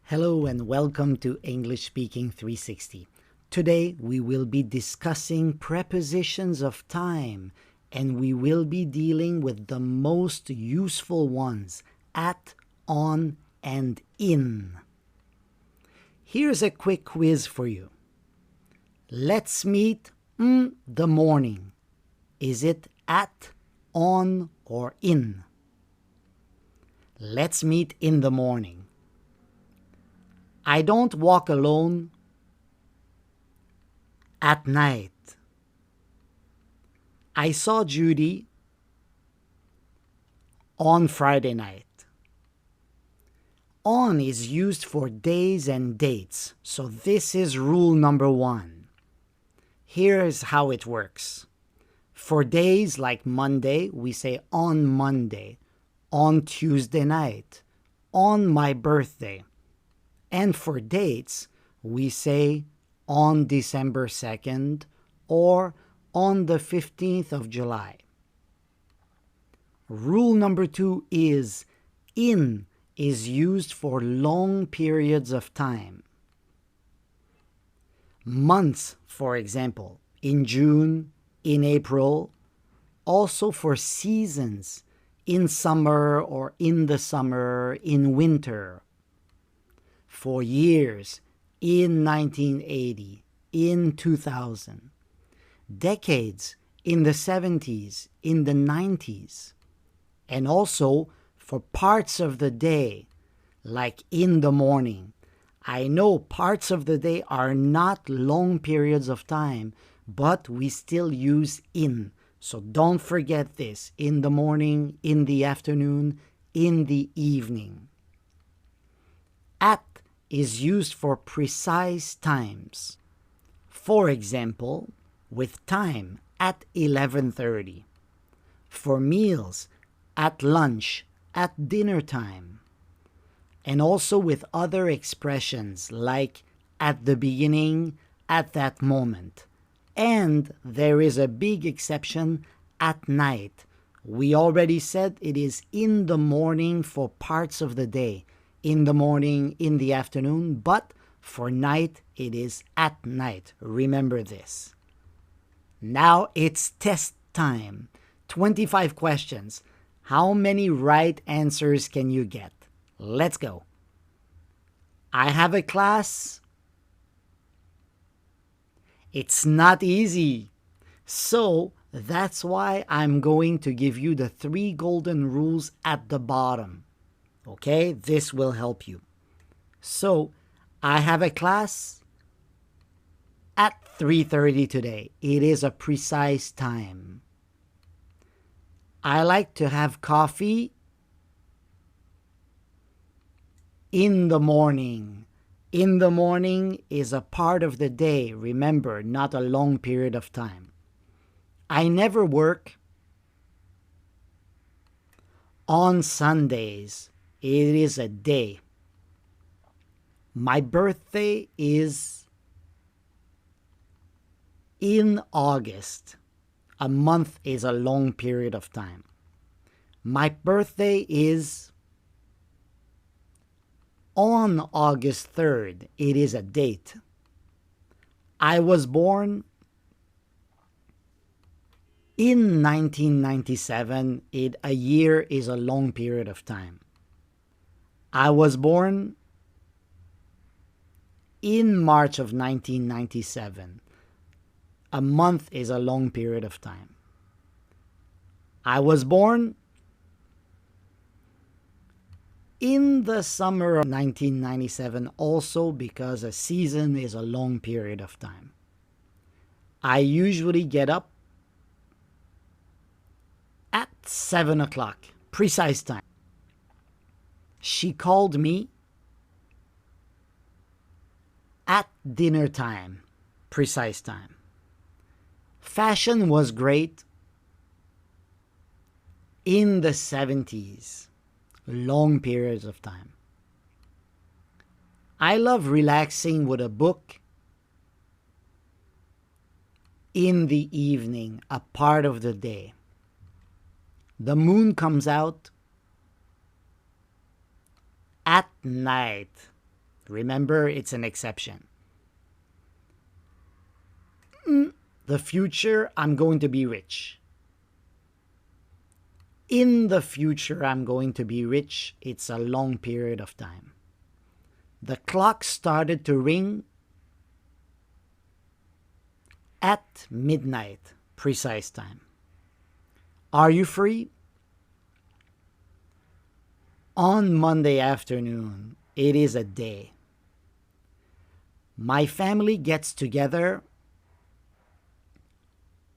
Hello and welcome to English Speaking 360. Today we will be discussing prepositions of time and we will be dealing with the most useful ones, at, on, and in. Here's a quick quiz for you. Let's meet the morning. Is it at, on, or in? Let's meet in the morning. I don't walk alone at night. I saw Judy on Friday night. On is used for days and dates, so this is rule number 1. Here's how it works. For days like Monday, we say on Monday, on Tuesday night, on my birthday. And for dates, we say on December 2nd or on the 15th of July. Rule number 2 is in is used for long periods of time. Months, for example, in June, in April, also for seasons, in summer or in the summer, in winter. For years, in 1980, in 2000. Decades, in the 70s, in the 90s. And also for parts of the day, like in the morning. I know parts of the day are not long periods of time, but we still use in. So don't forget this, in the morning, in the afternoon, in the evening. At is used for precise times. For example, with time at 11:30. For meals, at lunch, at dinner time. And also with other expressions like at the beginning, at that moment. And there is a big exception, at night. We already said it is in the morning for parts of the day. In the morning, in the afternoon, but for night, it is at night. Remember this. Now it's test time. 25 questions. How many right answers can you get? Let's go. I have a class. It's not easy. So that's why I'm going to give you the 3 golden rules at the bottom. Okay, this will help you. So, I have a class at 3:30 today. It is a precise time. I like to have coffee in the morning. In the morning is a part of the day, remember, not a long period of time. I never work on Sundays. It is a day. My birthday is in August. A month is a long period of time. My birthday is on August 3rd. It is a date. I was born in 1997. A year is a long period of time. I was born in March of 1997. A month is a long period of time. I was born in the summer of 1997 also because a season is a long period of time. I usually get up at 7 o'clock, precise time. She called me at dinner time, precise time. Fashion was great in the 70s, long periods of time. I love relaxing with a book in the evening, a part of the day. The moon comes out at night. Remember, it's an exception. The future, I'm going to be rich. In the future, I'm going to be rich. It's a long period of time. The clock started to ring at midnight, precise time. Are you free? On Monday afternoon, it is a day. My family gets together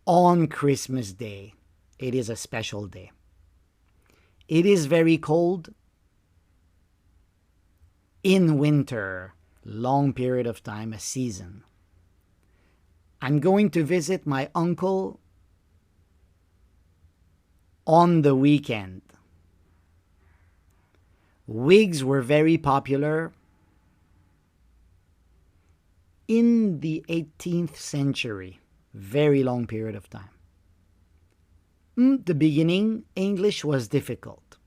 on Christmas Day. It is a special day. It is very cold. In winter, long period of time, a season. I'm going to visit my uncle on the weekend. Wigs were very popular in the 18th century. Very long period of time. The beginning, English was difficult.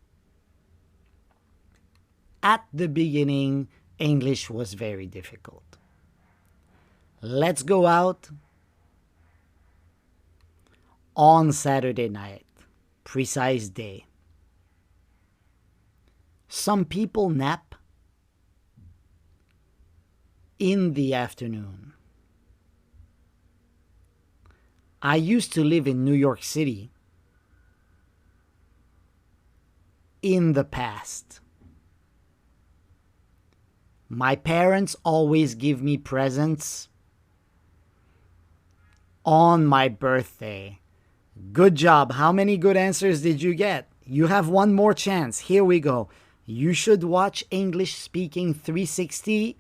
At the beginning, English was very difficult. Let's go out on Saturday night, precise day. Some people nap in the afternoon. I used to live in New York City in the past. My parents always give me presents on my birthday. Good job. How many good answers did you get? You have one more chance. Here we go. You should watch English Speaking 360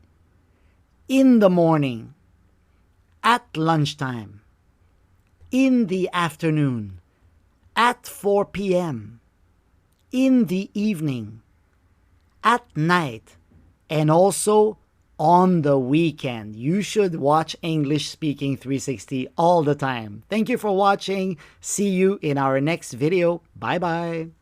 in the morning, at lunchtime, in the afternoon, at 4 p.m., in the evening, at night, and also on the weekend. You should watch English Speaking 360 all the time. Thank you for watching. See you in our next video. Bye-bye.